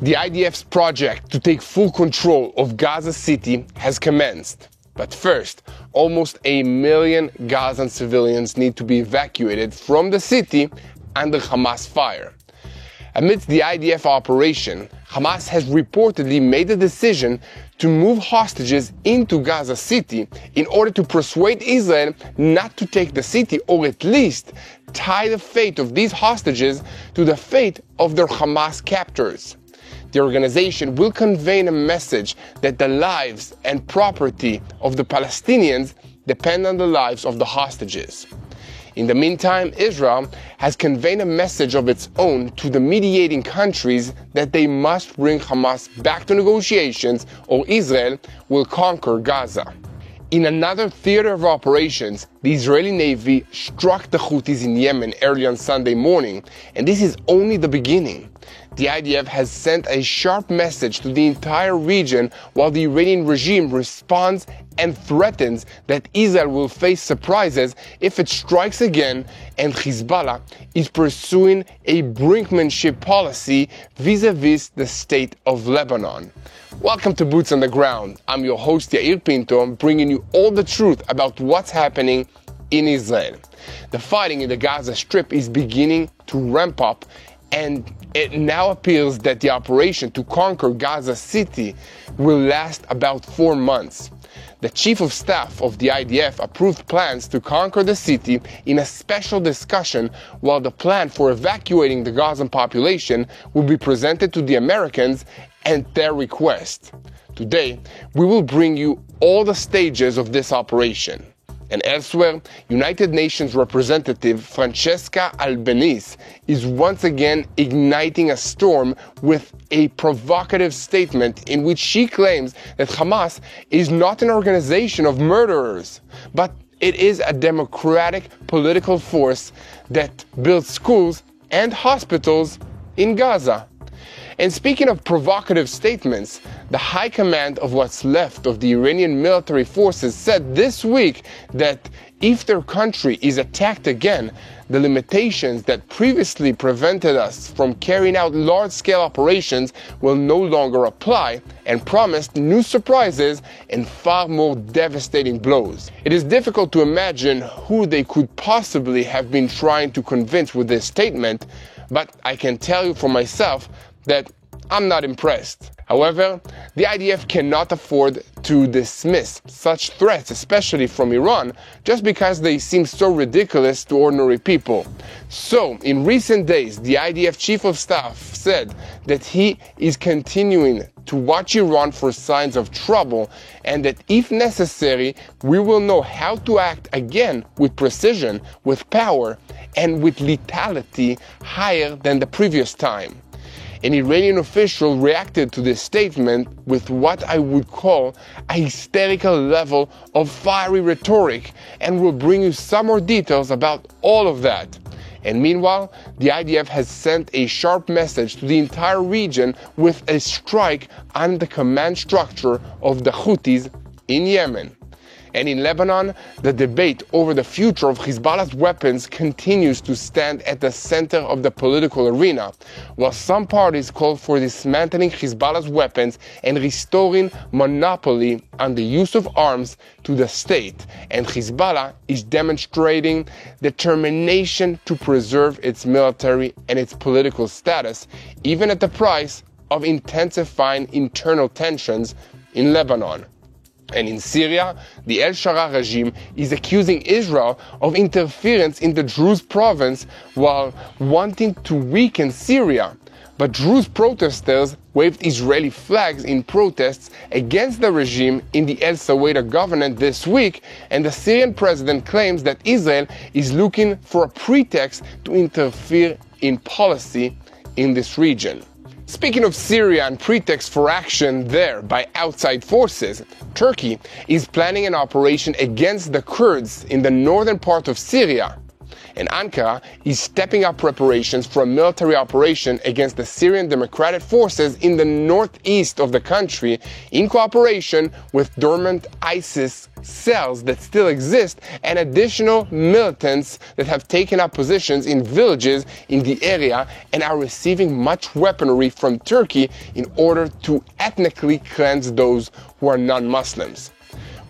The IDF's project to take full control of Gaza City has commenced. But first, almost 1 million Gazan civilians need to be evacuated from the city under Hamas fire. Amidst the IDF operation, Hamas has reportedly made the decision to move hostages into Gaza City in order to persuade Israel not to take the city, or at least tie the fate of these hostages to the fate of their Hamas captors. The organization will convey a message that the lives and property of the Palestinians depend on the lives of the hostages. In the meantime, Israel has conveyed a message of its own to the mediating countries that they must bring Hamas back to negotiations or Israel will conquer Gaza. In another theater of operations, the Israeli Navy struck the Houthis in Yemen early on Sunday morning, and this is only the beginning. The IDF has sent a sharp message to the entire region while the Iranian regime responds and threatens that Israel will face surprises if it strikes again, and Hezbollah is pursuing a brinkmanship policy vis-a-vis the state of Lebanon. Welcome to Boots on the Ground. I'm your host Yair Pinto, bringing you all the truth about what's happening in Israel. The fighting in the Gaza Strip is beginning to ramp up, and it now appears that the operation to conquer Gaza City will last about 4 months. The Chief of Staff of the IDF approved plans to conquer the city in a special discussion, while the plan for evacuating the Gazan population will be presented to the Americans at their request. Today, we will bring you all the stages of this operation. And elsewhere, United Nations representative Francesca Albanese is once again igniting a storm with a provocative statement in which she claims that Hamas is not an organization of murderers, but it is a democratic political force that builds schools and hospitals in Gaza. And speaking of provocative statements, the high command of what's left of the Iranian military forces said this week that if their country is attacked again, the limitations that previously prevented us from carrying out large-scale operations will no longer apply, and promised new surprises and far more devastating blows. It is difficult to imagine who they could possibly have been trying to convince with this statement, but I can tell you for myself that I'm not impressed. However, the IDF cannot afford to dismiss such threats, especially from Iran, just because they seem so ridiculous to ordinary people. So, in recent days, the IDF Chief of Staff said that he is continuing to watch Iran for signs of trouble, and that if necessary, we will know how to act again with precision, with power, and with lethality higher than the previous time. An Iranian official reacted to this statement with what I would call a hysterical level of fiery rhetoric, and will bring you some more details about all of that. And meanwhile, the IDF has sent a sharp message to the entire region with a strike on the command structure of the Houthis in Yemen. And in Lebanon, the debate over the future of Hezbollah's weapons continues to stand at the center of the political arena, while some parties call for dismantling Hezbollah's weapons and restoring monopoly on the use of arms to the state, and Hezbollah is demonstrating determination to preserve its military and its political status, even at the price of intensifying internal tensions in Lebanon. And in Syria, the El-Sharaa regime is accusing Israel of interference in the Druze province while wanting to weaken Syria. But Druze protesters waved Israeli flags in protests against the regime in the El Saweda governorate this week, and the Syrian president claims that Israel is looking for a pretext to interfere in policy in this region. Speaking of Syria and pretext for action there by outside forces, Turkey is planning an operation against the Kurds in the northern part of Syria. and Ankara is stepping up preparations for a military operation against the Syrian Democratic Forces in the northeast of the country in cooperation with dormant ISIS cells that still exist and additional militants that have taken up positions in villages in the area and are receiving much weaponry from Turkey in order to ethnically cleanse those who are non-Muslims.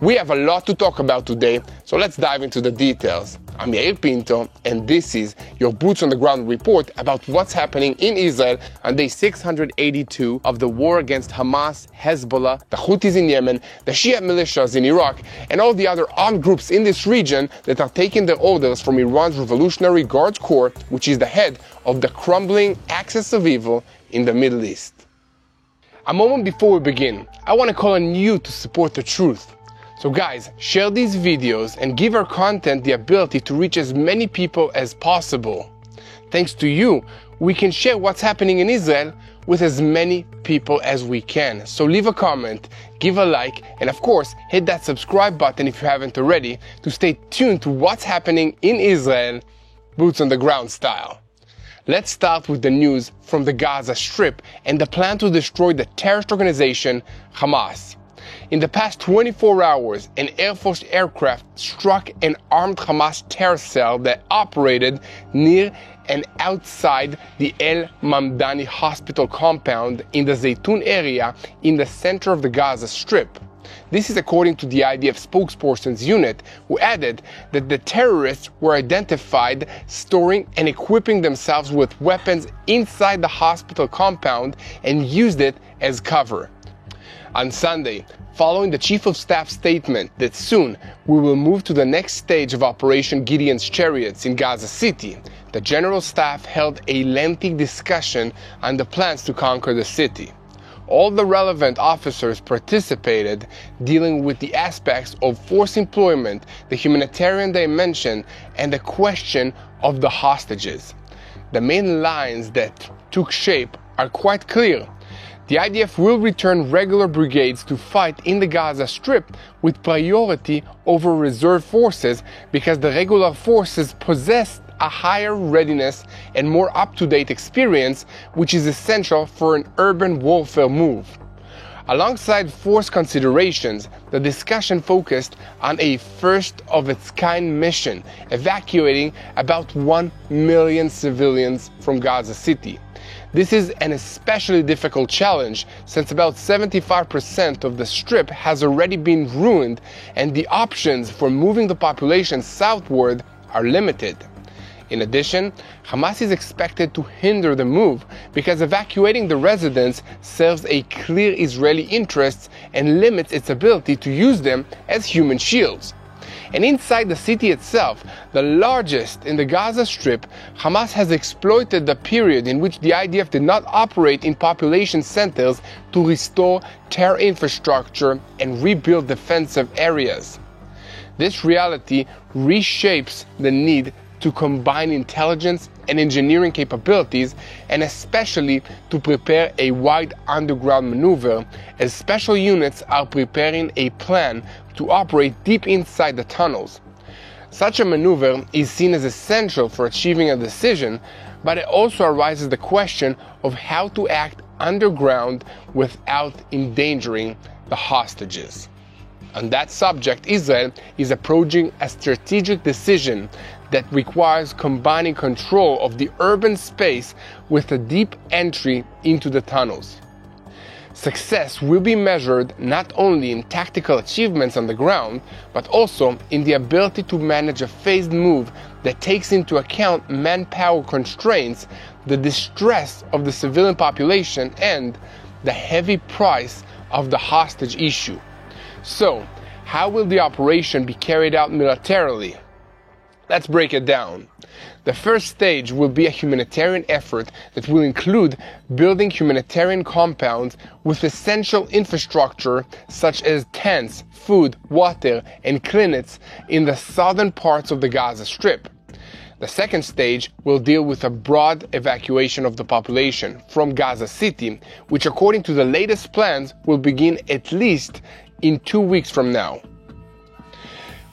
We have a lot to talk about today, so let's dive into the details. I'm Yair Pinto, and this is your Boots on the Ground report about what's happening in Israel on day 682 of the war against Hamas, Hezbollah, the Houthis in Yemen, the Shia militias in Iraq, and all the other armed groups in this region that are taking their orders from Iran's Revolutionary Guards Corps, which is the head of the crumbling axis of evil in the Middle East. A moment before we begin, I want to call on you to support the truth. So guys, share these videos and give our content the ability to reach as many people as possible. Thanks to you, we can share what's happening in Israel with as many people as we can. So leave a comment, give a like, and of course, hit that subscribe button if you haven't already to stay tuned to what's happening in Israel, boots on the ground style. Let's start with the news from the Gaza Strip and the plan to destroy the terrorist organization Hamas. In the past 24 hours, an Air Force aircraft struck an armed Hamas terror cell that operated near and outside the El Mamdani hospital compound in the Zaytun area in the center of the Gaza Strip. This is according to the IDF spokesperson's unit, who added that the terrorists were identified storing and equipping themselves with weapons inside the hospital compound and used it as cover. On Sunday, following the Chief of Staff's statement that soon we will move to the next stage of Operation Gideon's Chariots in Gaza City, the General Staff held a lengthy discussion on the plans to conquer the city. All the relevant officers participated, dealing with the aspects of force employment, the humanitarian dimension, and the question of the hostages. The main lines that took shape are quite clear. The IDF will return regular brigades to fight in the Gaza Strip with priority over reserve forces because the regular forces possess a higher readiness and more up-to-date experience, which is essential for an urban warfare move. Alongside force considerations, the discussion focused on a first-of-its-kind mission, evacuating about 1 million civilians from Gaza City. This is an especially difficult challenge since about 75% of the Strip has already been ruined and the options for moving the population southward are limited. In addition, Hamas is expected to hinder the move because evacuating the residents serves a clear Israeli interest and limits its ability to use them as human shields. And inside the city itself, the largest in the Gaza Strip, Hamas has exploited the period in which the IDF did not operate in population centers to restore terror infrastructure and rebuild defensive areas. This reality reshapes the need to combine intelligence and engineering capabilities, and especially to prepare a wide underground maneuver, as special units are preparing a plan to operate deep inside the tunnels. Such a maneuver is seen as essential for achieving a decision, but it also arises the question of how to act underground without endangering the hostages. On that subject, Israel is approaching a strategic decision that requires combining control of the urban space with a deep entry into the tunnels. Success will be measured not only in tactical achievements on the ground, but also in the ability to manage a phased move that takes into account manpower constraints, the distress of the civilian population, and the heavy price of the hostage issue. So, how will the operation be carried out militarily? Let's break it down. The first stage will be a humanitarian effort that will include building humanitarian compounds with essential infrastructure such as tents, food, water, and clinics in the southern parts of the Gaza Strip. The second stage will deal with a broad evacuation of the population from Gaza City, which according to the latest plans will begin at least in 2 weeks from now.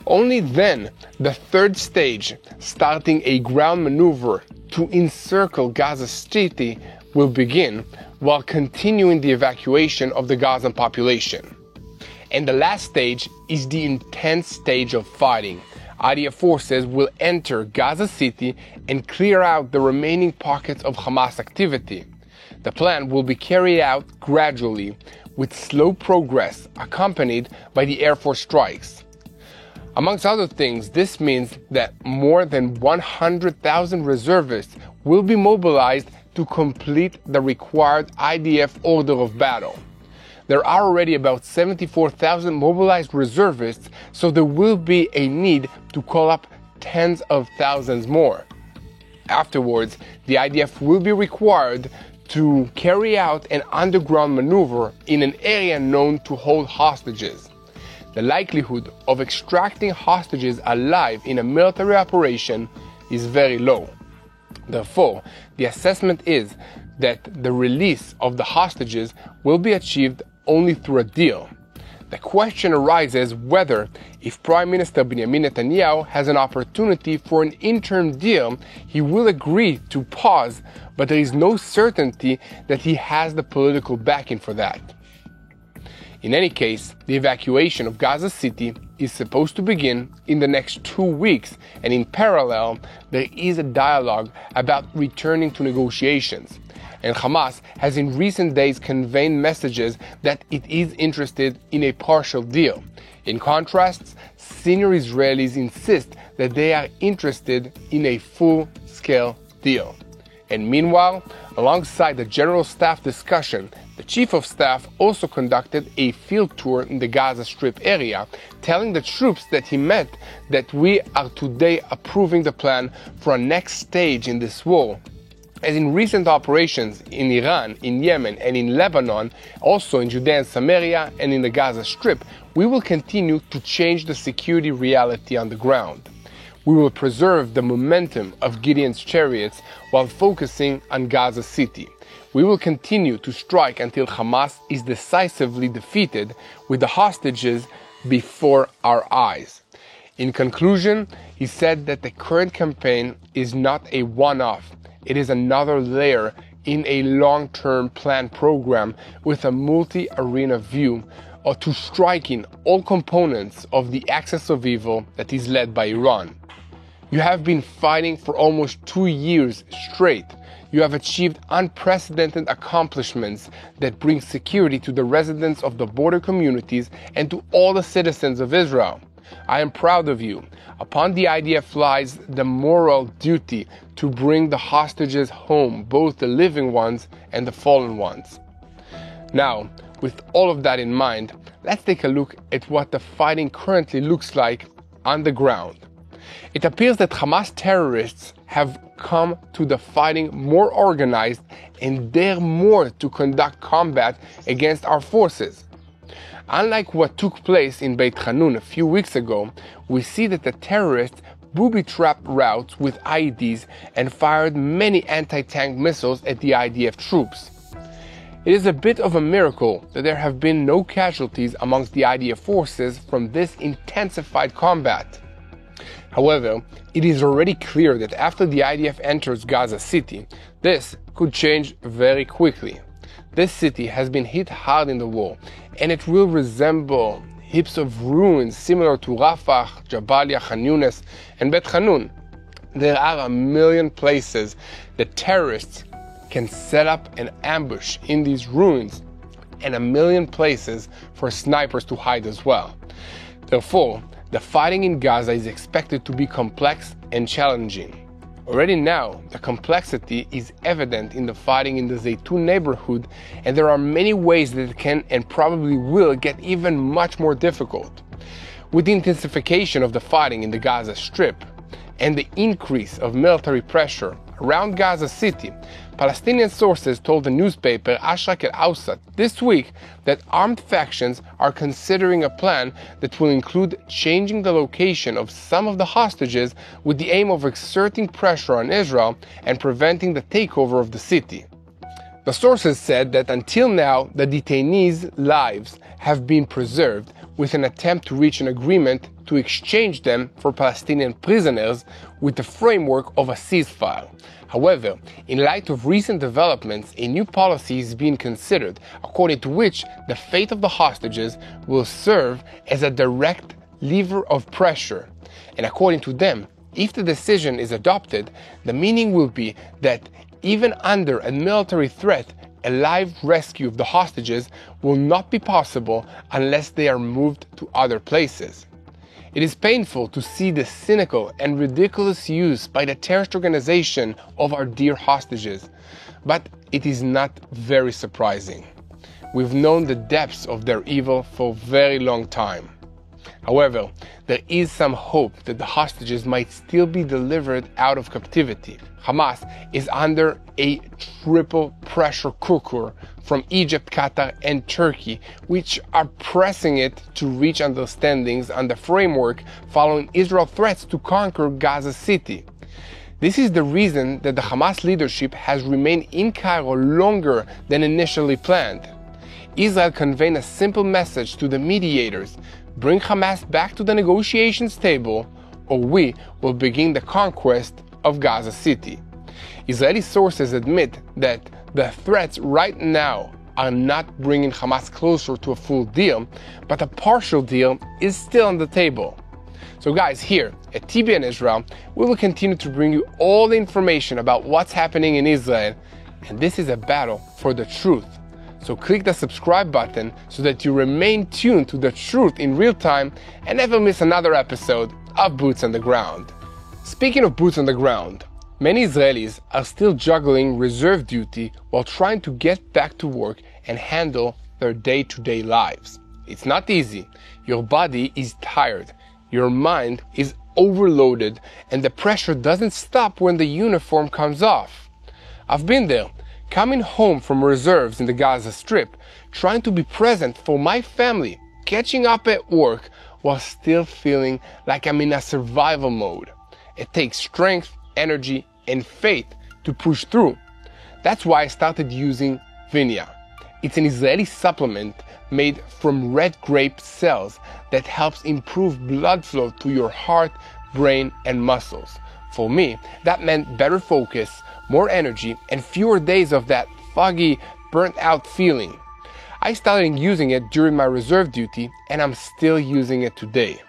Only then, the third stage, starting a ground maneuver to encircle Gaza City, will begin, while continuing the evacuation of the Gazan population. And the last stage is the intense stage of fighting. IDF forces will enter Gaza City and clear out the remaining pockets of Hamas activity. The plan will be carried out gradually, with slow progress accompanied by the Air Force strikes. Amongst other things, this means that more than 100,000 reservists will be mobilized to complete the required IDF order of battle. There are already about 74,000 mobilized reservists, so there will be a need to call up tens of thousands more. Afterwards, the IDF will be required to carry out an underground maneuver in an area known to hold hostages. The likelihood of extracting hostages alive in a military operation is very low. Therefore, the assessment is that the release of the hostages will be achieved only through a deal. The question arises whether, if Prime Minister Benjamin Netanyahu has an opportunity for an interim deal, he will agree to pause, but there is no certainty that he has the political backing for that. In any case, the evacuation of Gaza City is supposed to begin in the next 2 weeks, and in parallel, there is a dialogue about returning to negotiations. And Hamas has in recent days conveyed messages that it is interested in a partial deal. In contrast, senior Israelis insist that they are interested in a full-scale deal. And meanwhile, alongside the General Staff discussion, the Chief of Staff also conducted a field tour in the Gaza Strip area, telling the troops that he met that we are today approving the plan for a next stage in this war. As in recent operations in Iran, in Yemen, and in Lebanon, also in Judea and Samaria and in the Gaza Strip, we will continue to change the security reality on the ground. We will preserve the momentum of Gideon's chariots while focusing on Gaza City. We will continue to strike until Hamas is decisively defeated, with the hostages before our eyes. In conclusion, he said that the current campaign is not a one-off. It is another layer in a long-term planned program with a multi-arena view to striking all components of the axis of evil that is led by Iran. You have been fighting for almost 2 years straight. You have achieved unprecedented accomplishments that bring security to the residents of the border communities and to all the citizens of Israel. I am proud of you. Upon the IDF lies the moral duty to bring the hostages home, both the living ones and the fallen ones. Now, with all of that in mind, let's take a look at what the fighting currently looks like on the ground. It appears that Hamas terrorists have come to the fighting more organized and dare more to conduct combat against our forces. Unlike what took place in Beit Hanun a few weeks ago, we see that the terrorists booby-trapped routes with IEDs and fired many anti-tank missiles at the IDF troops. It is a bit of a miracle that there have been no casualties amongst the IDF forces from this intensified combat. However, it is already clear that after the IDF enters Gaza City, this could change very quickly. This city has been hit hard in the war, and it will resemble heaps of ruins similar to Rafah, Jabalia, Khan Yunis, and Bet Hanun. There are a million places that terrorists can set up an ambush in these ruins, and a million places for snipers to hide as well. Therefore, the fighting in Gaza is expected to be complex and challenging. Already now, the complexity is evident in the fighting in the Zaytun neighborhood, and there are many ways that it can and probably will get even much more difficult. With the intensification of the fighting in the Gaza Strip and the increase of military pressure around Gaza City, Palestinian sources told the newspaper Ashrak al-Awsat this week that armed factions are considering a plan that will include changing the location of some of the hostages with the aim of exerting pressure on Israel and preventing the takeover of the city. The sources said that until now, the detainees' lives have been preserved with an attempt to reach an agreement to exchange them for Palestinian prisoners with the framework of a ceasefire. However, in light of recent developments, a new policy is being considered, according to which the fate of the hostages will serve as a direct lever of pressure. And according to them, if the decision is adopted, the meaning will be that even under a military threat, a live rescue of the hostages will not be possible unless they are moved to other places. It is painful to see the cynical and ridiculous use by the terrorist organization of our dear hostages, but it is not very surprising. We've known the depths of their evil for a very long time. However, there is some hope that the hostages might still be delivered out of captivity. Hamas is under a triple pressure cooker from Egypt, Qatar, and Turkey, which are pressing it to reach understandings on the framework following Israel's threats to conquer Gaza City. This is the reason that the Hamas leadership has remained in Cairo longer than initially planned. Israel conveyed a simple message to the mediators: bring Hamas back to the negotiations table, or we will begin the conquest of Gaza City. Israeli sources admit that the threats right now are not bringing Hamas closer to a full deal, but a partial deal is still on the table. So guys, here at TBN Israel, we will continue to bring you all the information about what's happening in Israel, and this is a battle for the truth. So click the subscribe button so that you remain tuned to the truth in real time and never miss another episode of Boots on the Ground. Speaking of boots on the ground, many Israelis are still juggling reserve duty while trying to get back to work and handle their day-to-day lives. It's not easy. Your body is tired, your mind is overloaded, and the pressure doesn't stop when the uniform comes off. I've been there, coming home from reserves in the Gaza Strip, trying to be present for my family, catching up at work while still feeling like I'm in a survival mode. It takes strength, energy, and faith to push through. That's why I started using Vinia. It's an Israeli supplement made from red grape cells that helps improve blood flow to your heart, brain, and muscles. For me, that meant better focus, more energy, and fewer days of that foggy, burnt-out feeling. I started using it during my reserve duty, and I'm still using it today.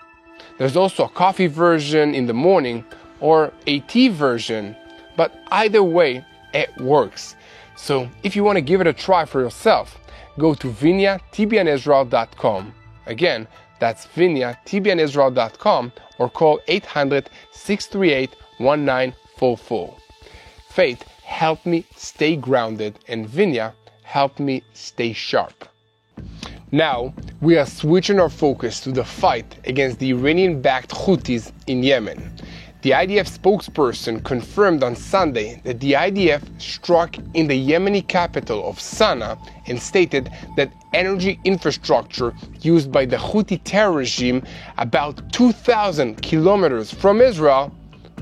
There's also a coffee version in the morning or a tea version, but either way, it works. So if you want to give it a try for yourself, go to Vinia, TBNIsrael.com. Again, that's Vinia, TBNIsrael.com, or call 800-638-1944. Faith helped me stay grounded, and Vinia helped me stay sharp. Now, we are switching our focus to the fight against the Iranian-backed Houthis in Yemen. The IDF spokesperson confirmed on Sunday that the IDF struck in the Yemeni capital of Sana'a and stated that energy infrastructure used by the Houthi terror regime about 2,000 kilometers from Israel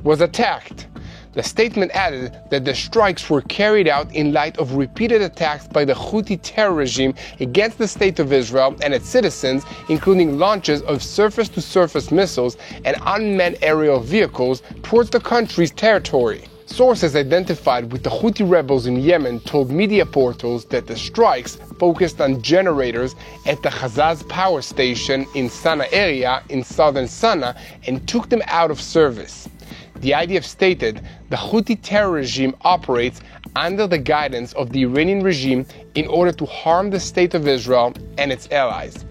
was attacked. The statement added that the strikes were carried out in light of repeated attacks by the Houthi terror regime against the State of Israel and its citizens, including launches of surface-to-surface missiles and unmanned aerial vehicles towards the country's territory. Sources identified with the Houthi rebels in Yemen told media portals that the strikes focused on generators at the Khazaz power station in Sana'a area in southern Sana'a and took them out of service. The IDF stated the Houthi terror regime operates under the guidance of the Iranian regime in order to harm the State of Israel and its allies.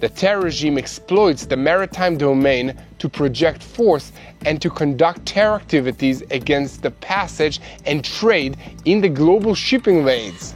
The terror regime exploits the maritime domain to project force and to conduct terror activities against the passage and trade in the global shipping lanes.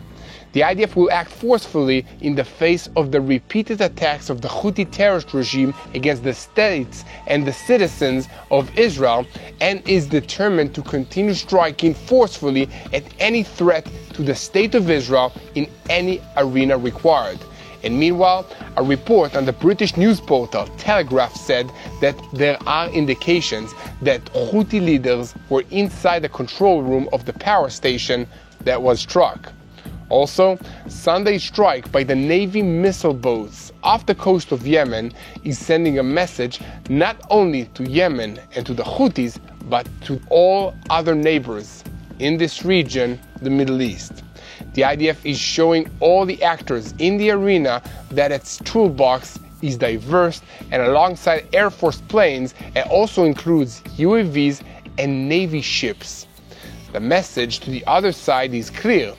The IDF will act forcefully in the face of the repeated attacks of the Houthi terrorist regime against the states and the citizens of Israel, and is determined to continue striking forcefully at any threat to the State of Israel in any arena required. And meanwhile, a report on the British news portal Telegraph said that there are indications that Houthi leaders were inside the control room of the power station that was struck. Also, Sunday's strike by the Navy missile boats off the coast of Yemen is sending a message not only to Yemen and to the Houthis, but to all other neighbors in this region, the Middle East. The IDF is showing all the actors in the arena that its toolbox is diverse, and alongside Air Force planes, it also includes UAVs and Navy ships. The message to the other side is clear.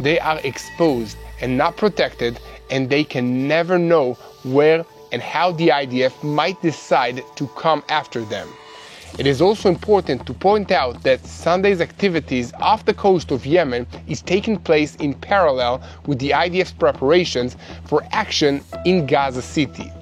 They are exposed and not protected, and they can never know where and how the IDF might decide to come after them. It is also important to point out that Sunday's activities off the coast of Yemen is taking place in parallel with the IDF's preparations for action in Gaza City.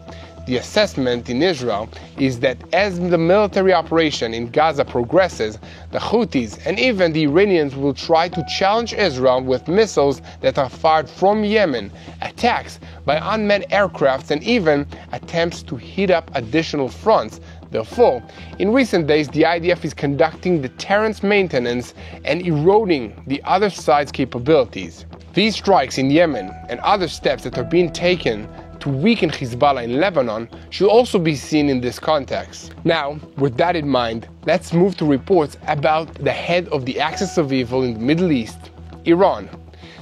The assessment in Israel is that as the military operation in Gaza progresses, the Houthis and even the Iranians will try to challenge Israel with missiles that are fired from Yemen, attacks by unmanned aircrafts, and even attempts to heat up additional fronts. Therefore, in recent days, the IDF is conducting deterrence maintenance and eroding the other side's capabilities. These strikes in Yemen and other steps that are being taken to weaken Hezbollah in Lebanon should also be seen in this context. Now, with that in mind, let's move to reports about the head of the axis of evil in the Middle East, Iran.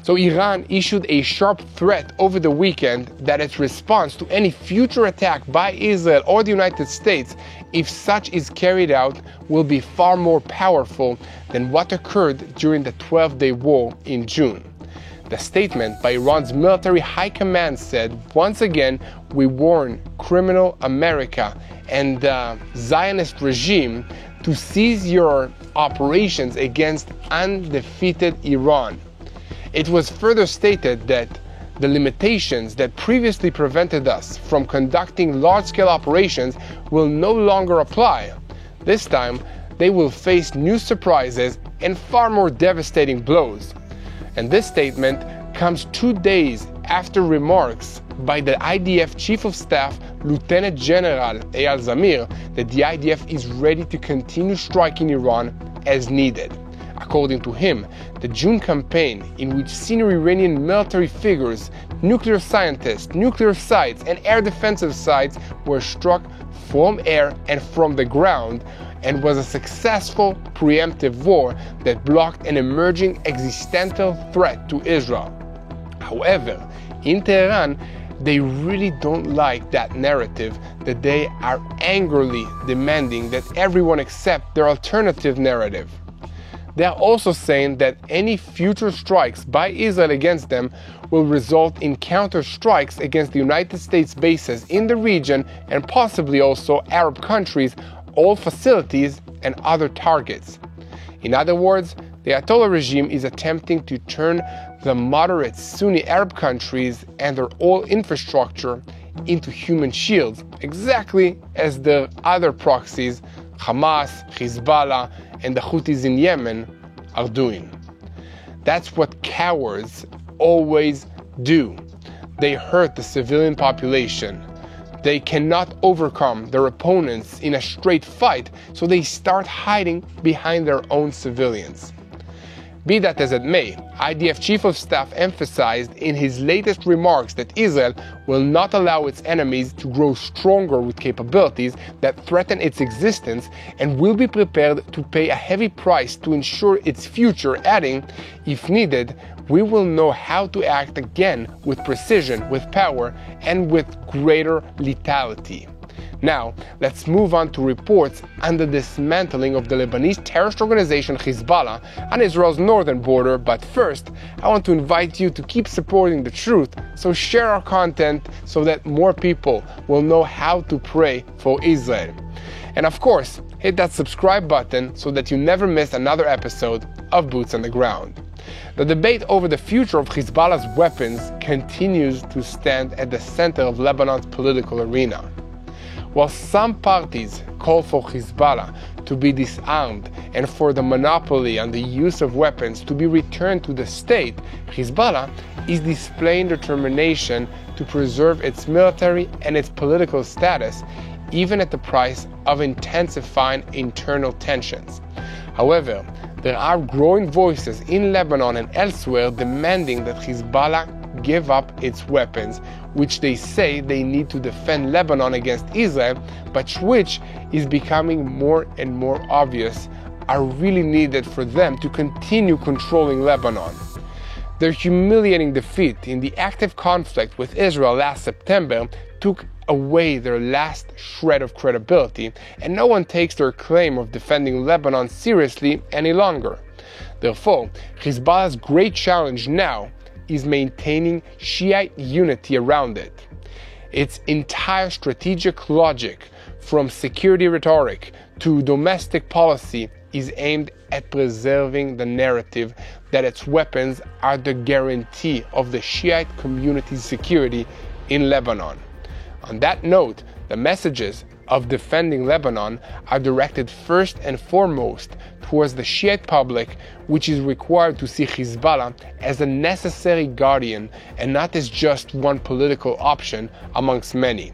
So Iran issued a sharp threat over the weekend that its response to any future attack by Israel or the United States, if such is carried out, will be far more powerful than what occurred during the 12-day war in June. The statement by Iran's military high command said, once again, we warn criminal America and the Zionist regime to cease your operations against undefeated Iran. It was further stated that the limitations that previously prevented us from conducting large-scale operations will no longer apply. This time, they will face new surprises and far more devastating blows. And this statement comes 2 days after remarks by the IDF Chief of Staff, Lieutenant General Eyal Zamir, that the IDF is ready to continue striking Iran as needed. According to him, the June campaign, in which senior Iranian military figures, nuclear scientists, nuclear sites, and air defensive sites were struck from air and from the ground, and was a successful preemptive war that blocked an emerging existential threat to Israel. However, in Tehran, they really don't like that narrative, that they are angrily demanding that everyone accept their alternative narrative. They are also saying that any future strikes by Israel against them will result in counter strikes against the United States bases in the region and possibly also Arab countries, all facilities and other targets. In other words, the Ayatollah regime is attempting to turn the moderate Sunni Arab countries and their oil infrastructure into human shields, exactly as the other proxies, Hamas, Hezbollah, and the Houthis in Yemen, are doing. That's what cowards always do. They hurt the civilian population. They cannot overcome their opponents in a straight fight, so they start hiding behind their own civilians. Be that as it may, IDF Chief of Staff emphasized in his latest remarks that Israel will not allow its enemies to grow stronger with capabilities that threaten its existence and will be prepared to pay a heavy price to ensure its future, adding, if needed, we will know how to act again with precision, with power, and with greater lethality. Now, let's move on to reports on the dismantling of the Lebanese terrorist organization Hezbollah on Israel's northern border. But first, I want to invite you to keep supporting the truth, so share our content so that more people will know how to pray for Israel. And of course, hit that subscribe button so that you never miss another episode of Boots on the Ground. The debate over the future of Hezbollah's weapons continues to stand at the center of Lebanon's political arena. While some parties call for Hezbollah to be disarmed and for the monopoly on the use of weapons to be returned to the state, Hezbollah is displaying determination to preserve its military and its political status, even at the price of intensifying internal tensions. However, there are growing voices in Lebanon and elsewhere demanding that Hezbollah give up its weapons, which they say they need to defend Lebanon against Israel, but which is becoming more and more obvious are really needed for them to continue controlling Lebanon. Their humiliating defeat in the active conflict with Israel last September took away their last shred of credibility, and no one takes their claim of defending Lebanon seriously any longer. Therefore, Hezbollah's great challenge now is maintaining Shiite unity around it. Its entire strategic logic, from security rhetoric to domestic policy, is aimed at preserving the narrative that its weapons are the guarantee of the Shiite community's security in Lebanon. On that note, the messages of defending Lebanon are directed first and foremost towards the Shiite public, which is required to see Hezbollah as a necessary guardian and not as just one political option amongst many.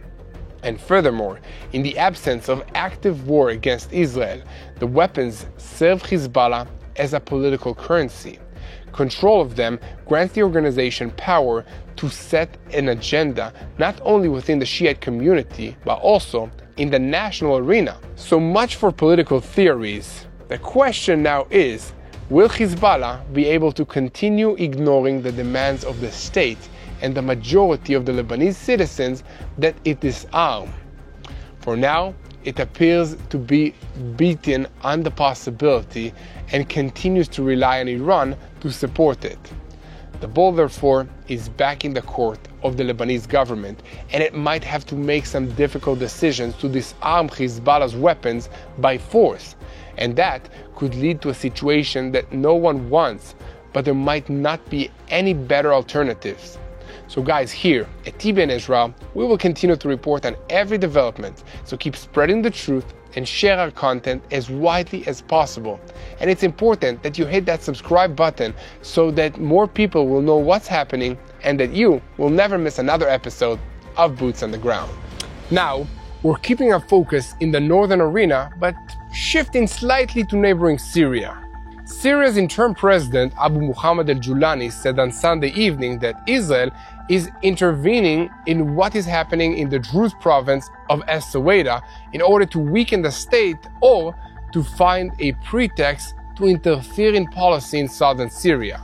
And furthermore, in the absence of active war against Israel, the weapons serve Hezbollah as a political currency. Control of them grants the organization power to set an agenda not only within the Shiite community, but also in the national arena. So much for political theories. The question now is, will Hezbollah be able to continue ignoring the demands of the state and the majority of the Lebanese citizens that it disarm? For now, it appears to be beaten on the possibility and continues to rely on Iran to support it. The ball, therefore, is back in the court of the Lebanese government, and it might have to make some difficult decisions to disarm Hezbollah's weapons by force, and that could lead to a situation that no one wants, but there might not be any better alternatives. So guys, here at TBN Israel, we will continue to report on every development, so keep spreading the truth and share our content as widely as possible. And it's important that you hit that subscribe button so that more people will know what's happening and that you will never miss another episode of Boots on the Ground. Now, we're keeping our focus in the northern arena, but shifting slightly to neighboring Syria. Syria's interim president, Abu Muhammad al-Julani, said on Sunday evening that Israel is intervening in what is happening in the Druze province of Es-Saweda in order to weaken the state or to find a pretext to interfere in policy in southern Syria.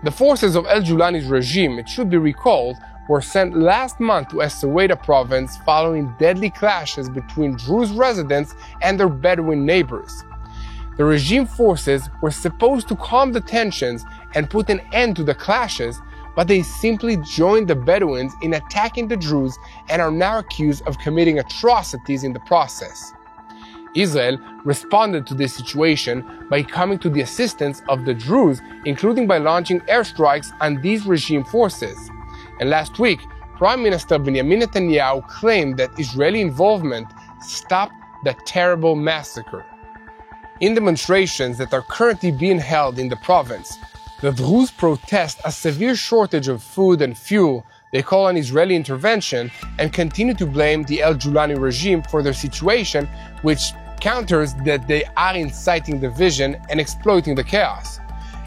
The forces of al-Julani's regime, it should be recalled, were sent last month to Es-Saweda province following deadly clashes between Druze residents and their Bedouin neighbors. The regime forces were supposed to calm the tensions and put an end to the clashes, but they simply joined the Bedouins in attacking the Druze and are now accused of committing atrocities in the process. Israel responded to this situation by coming to the assistance of the Druze, including by launching airstrikes on these regime forces. And last week, Prime Minister Benjamin Netanyahu claimed that Israeli involvement stopped the terrible massacre. In demonstrations that are currently being held in the province, the Druze protest a severe shortage of food and fuel. They call on Israeli intervention and continue to blame the al-Julani regime for their situation, which counters that they are inciting division and exploiting the chaos.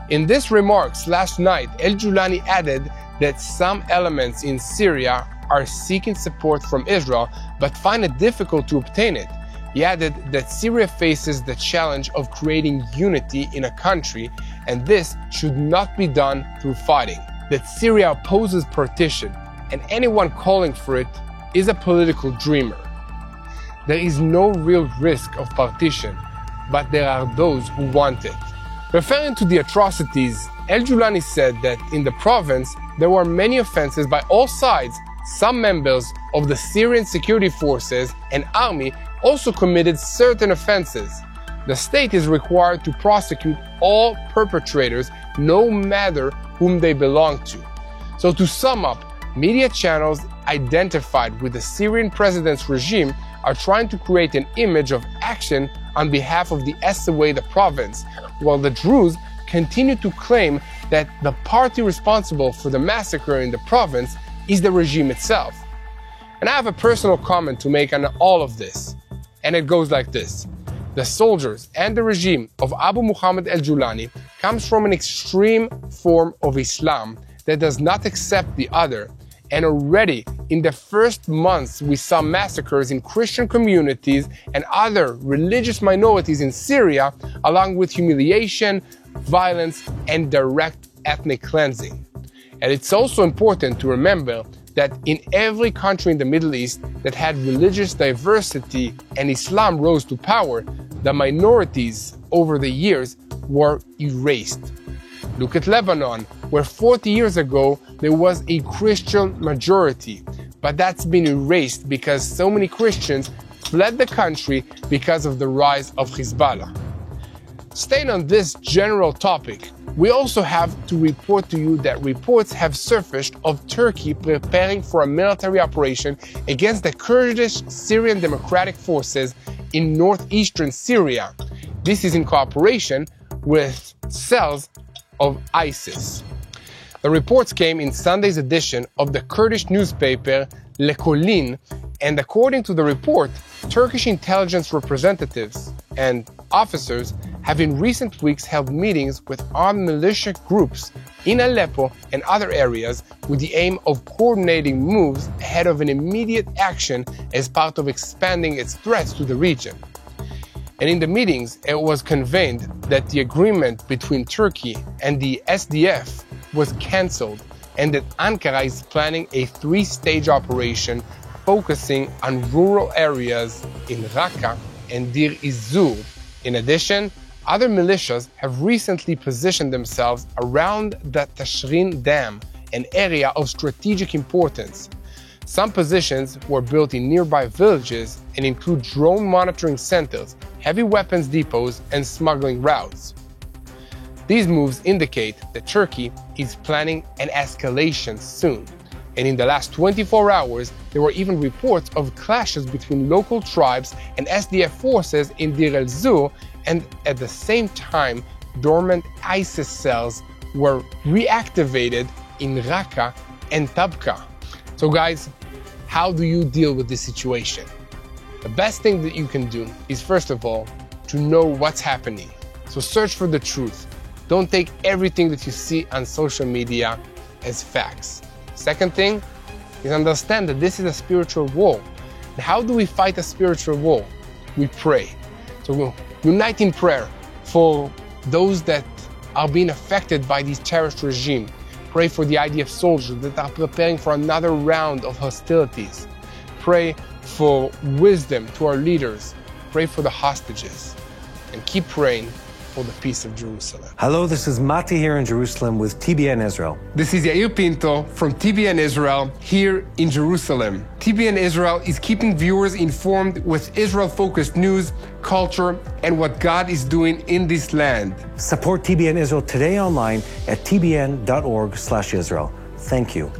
In these remarks last night, al-Julani added that some elements in Syria are seeking support from Israel but find it difficult to obtain it. He added that Syria faces the challenge of creating unity in a country, and this should not be done through fighting. That Syria opposes partition, and anyone calling for it is a political dreamer. There is no real risk of partition, but there are those who want it. Referring to the atrocities, al-Julani said that in the province there were many offenses by all sides. Some members of the Syrian security forces and army also committed certain offenses. The state is required to prosecute all perpetrators, no matter whom they belong to. So to sum up, media channels identified with the Syrian president's regime are trying to create an image of action on behalf of the Es-Saweda province, while the Druze continue to claim that the party responsible for the massacre in the province is the regime itself. And I have a personal comment to make on all of this, and it goes like this. The soldiers and the regime of Abu Muhammad al-Julani comes from an extreme form of Islam that does not accept the other. And already in the first months, we saw massacres in Christian communities and other religious minorities in Syria, along with humiliation, violence, and direct ethnic cleansing. And it's also important to remember that in every country in the Middle East that had religious diversity and Islam rose to power, the minorities over the years were erased. Look at Lebanon, where 40 years ago there was a Christian majority, but that's been erased because so many Christians fled the country because of the rise of Hezbollah. Staying on this general topic, we also have to report to you that reports have surfaced of Turkey preparing for a military operation against the Kurdish Syrian Democratic Forces in northeastern Syria. This is in cooperation with cells of ISIS. The reports came in Sunday's edition of the Kurdish newspaper Lekolin, and according to the report, Turkish intelligence representatives and officers have in recent weeks held meetings with armed militia groups in Aleppo and other areas with the aim of coordinating moves ahead of an immediate action as part of expanding its threats to the region. And in the meetings, it was conveyed that the agreement between Turkey and the SDF was cancelled and that Ankara is planning a three-stage operation focusing on rural areas in Raqqa and Deir ez-Zor. In addition, other militias have recently positioned themselves around the Tashrin Dam, an area of strategic importance. Some positions were built in nearby villages and include drone monitoring centers, heavy weapons depots, and smuggling routes. These moves indicate that Turkey is planning an escalation soon. And in the last 24 hours, there were even reports of clashes between local tribes and SDF forces in Deir ez-Zor, and at the same time, dormant ISIS cells were reactivated in Raqqa and Tabqa. So guys, how do you deal with this situation? The best thing that you can do is, first of all, to know what's happening. So search for the truth. Don't take everything that you see on social media as facts. Second thing is understand that this is a spiritual war. And how do we fight a spiritual war? We pray. So we'll unite in prayer for those that are being affected by this terrorist regime. Pray for the IDF soldiers that are preparing for another round of hostilities. Pray for wisdom to our leaders. Pray for the hostages. And keep praying for the peace of Jerusalem. Hello, this is Mati here in Jerusalem with TBN Israel. This is Yair Pinto from TBN Israel here in Jerusalem. TBN Israel is keeping viewers informed with Israel-focused news, culture, and what God is doing in this land. Support TBN Israel today online at tbn.org/Israel. Thank you.